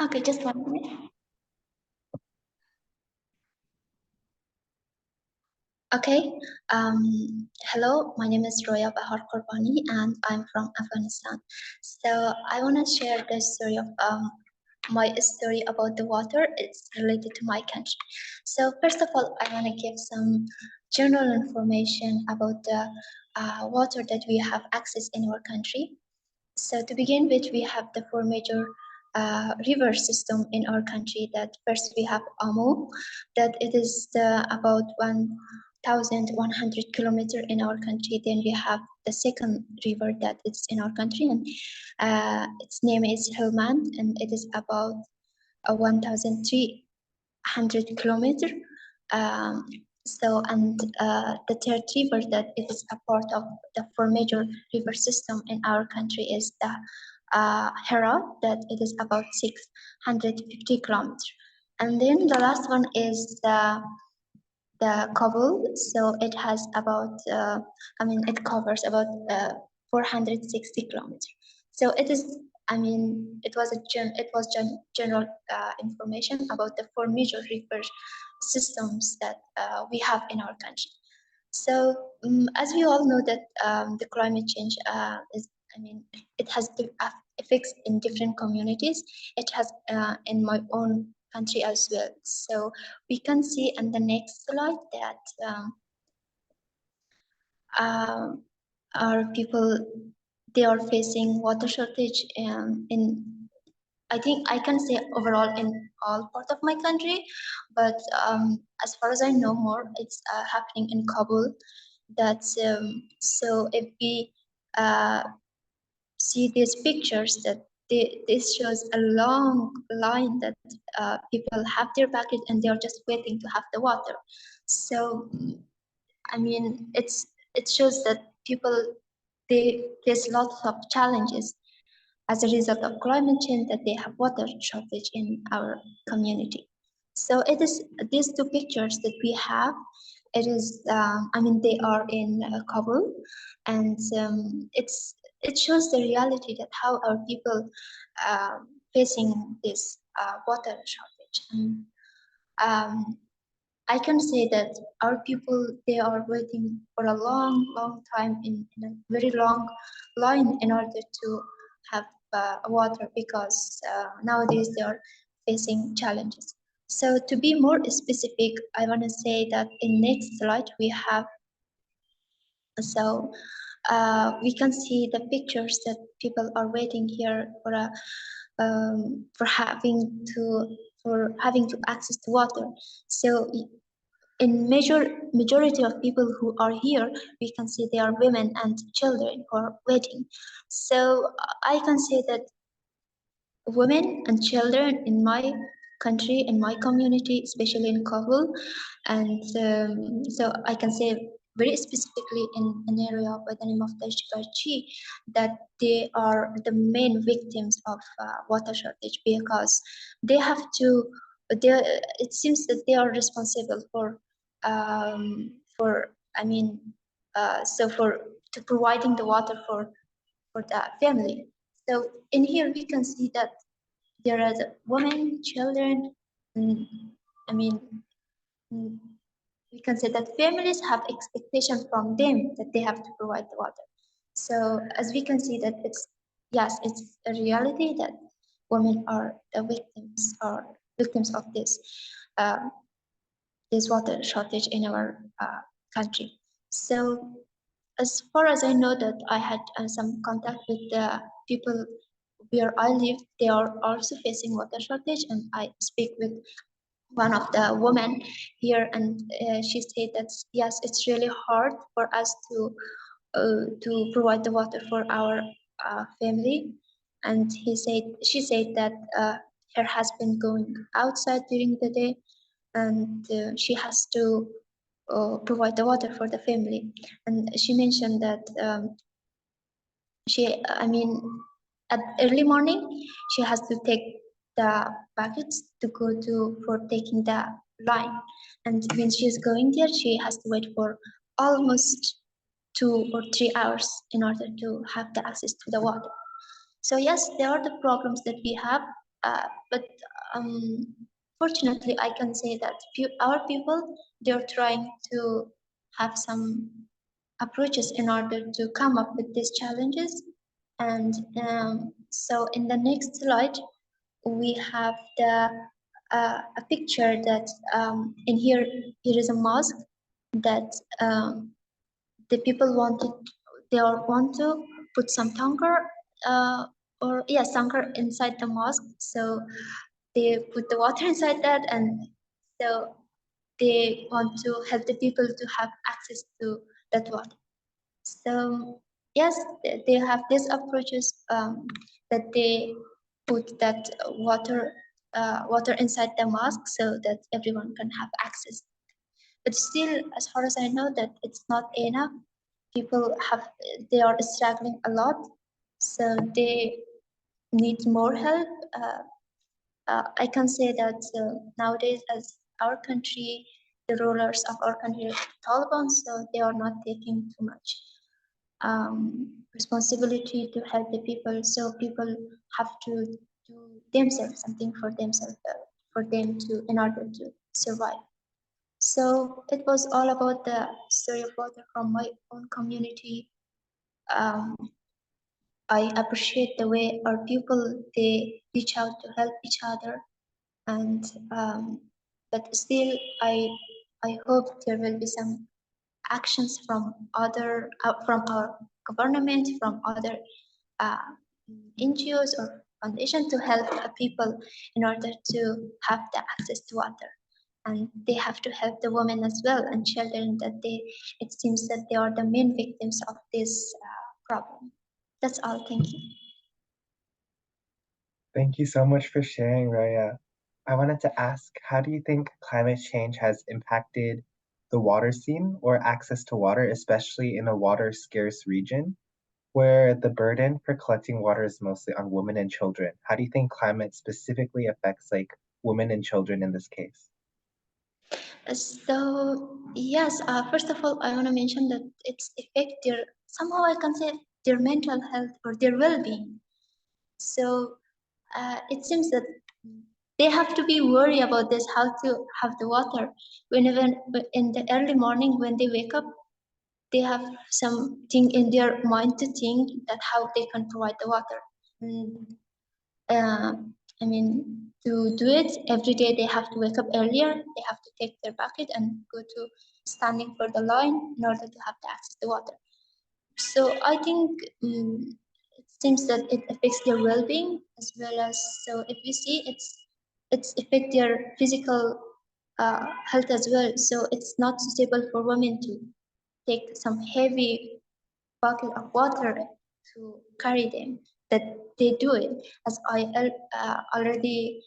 Okay, just 1 minute. Okay. Hello, my name is Roya and I'm from Afghanistan. So I want to share the story of my story about the water. It's related to my country. So first of all, I want to give some general information about the water that we have access in our country. So to begin with, we have the four major river system in our country. That first we have Amu, that it is about 1,100 kilometer in our country. Then we have the second river that is in our country, and its name is Helmand, and it is about 1,300 kilometer. Um, the third river that it is a part of the four major river system in our country is the Hera, that it is about 650 kilometers. And then the last one is the Kabul. So it has about, it covers about 460 kilometers. So it is, it was general information about the four major river systems that we have in our country. So as we all know that the climate change it has effects in different communities. It has in my own country as well. So we can see in the next slide that um, our people, they are facing water shortage in I think I can say overall in all parts of my country, but as far as I know more, it's happening in Kabul. That's so if we uh, see these pictures that this shows a long line that people have their bucket and they are just waiting to have the water. So it shows that people, they face lots of challenges as a result of climate change, that they have water shortage in our community. So it is these two pictures that we have. It is, they are in Kabul, and it shows the reality that how our people facing this water shortage. And um, I can say that our people, they are waiting for a long, long time in a very long line in order to have water, because nowadays they are facing challenges. So to be more specific, I want to say that in next slide we have, so we can see the pictures that people are waiting here for a for having to access to water. So in majority of people who are here, we can see they are women and children who are waiting. So I can say that women and children in my country, in my community, especially in Kabul, and so I can say very specifically in an area by the name of Dashbarchi, that they are the main victims of water shortage, because they have to. They, it seems that they are responsible for so for to providing the water for the family. So in here we can see that there are the women, children, mm, I mean, mm, we can say that families have expectations from them that they have to provide the water. So as we can see that yes, it's a reality that women are the victims of uh, this water shortage in our country. So as far as I know that I had some contact with the people where I live, they are also facing water shortage, and I speak with one of the women here, and she said that yes, it's really hard for us to provide the water for our family, and she said that her husband going outside during the day, and she has to provide the water for the family, and she mentioned that she I mean at early morning she has to take the buckets to go to for taking the line, and when she is going there she has to wait for almost 2 or 3 hours in order to have the access to the water. So yes, there are the problems that we have, But fortunately, I can say that our people, they're trying to have some approaches in order to come up with these challenges. And so in the next slide, we have a picture that in here is a mosque that the people wanted, they all want to put some tanker or yes, tanker inside the mosque. So they put the water inside that, and so they want to help the people to have access to that water. So yes, they have these approaches that they put that water inside the mosque so that everyone can have access. But still, as far as I know, that it's not enough. People have, they are struggling a lot, so they need more help. I can say that nowadays, as our country, the rulers of our country are Taliban, so they are not taking too much responsibility to help the people. So people have to do themselves something for themselves, for them to in order to survive. So it was all about the story of water from my own community. Um, I appreciate the way our people they reach out to help each other, and but still, I hope there will be some actions from other from our government, from other uh, NGOs or foundation to help people in order to have the access to water. And they have to help the women as well and children that they, it seems that they are the main victims of this problem. That's all. Thank you. Thank you so much for sharing, Roya. I wanted to ask, how do you think climate change has impacted the water scene or access to water, especially in a water scarce region where the burden for collecting water is mostly on women and children? How do you think climate specifically affects like women and children in this case? So yes, first of all, I want to mention that it's affect their, somehow I can say, their mental health or their well-being. So it seems that they have to be worried about this, how to have the water. Whenever in the early morning when they wake up, they have something in their mind to think that how they can provide the water. And, uh, I mean, to do it every day, they have to wake up earlier. They have to take their bucket and go to standing for the line in order to have the access to water. So I think it seems that it affects their well-being as well as, so if we see it's affect their physical health as well. So it's not suitable for women to take some heavy bucket of water to carry them. That they do it, as I already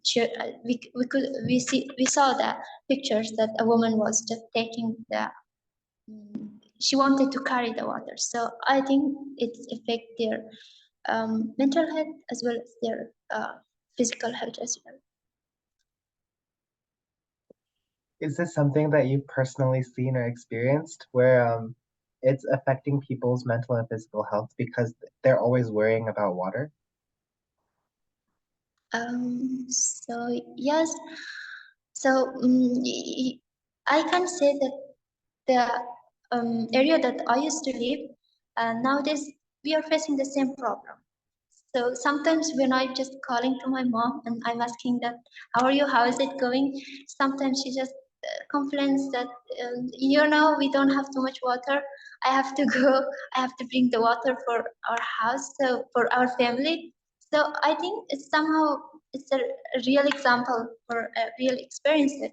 shared. We saw the pictures that a woman was just taking the she wanted to carry the water. So I think it affects their mental health as well as their physical health as well. Is this something that you've personally seen or experienced where it's affecting people's mental and physical health because they're always worrying about water? So yes, so I can say that the area that I used to live, nowadays we are facing the same problem. So sometimes when I'm just calling to my mom and I'm asking that, how are you? How is it going? Sometimes she just complains that, we don't have too much water. I have to go, I have to bring the water for our house, so for our family. So I think it's somehow, it's a real example or a real experience that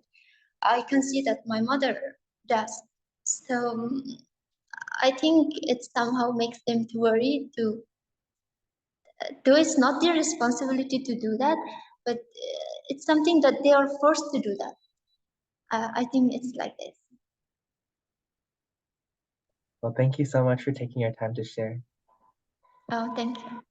I can see that my mother does. So I think it somehow makes them to worry to, though it's not their responsibility to do that, but it's something that they are forced to do that. I think it's like this. Well, thank you so much for taking your time to share. Oh, thank you.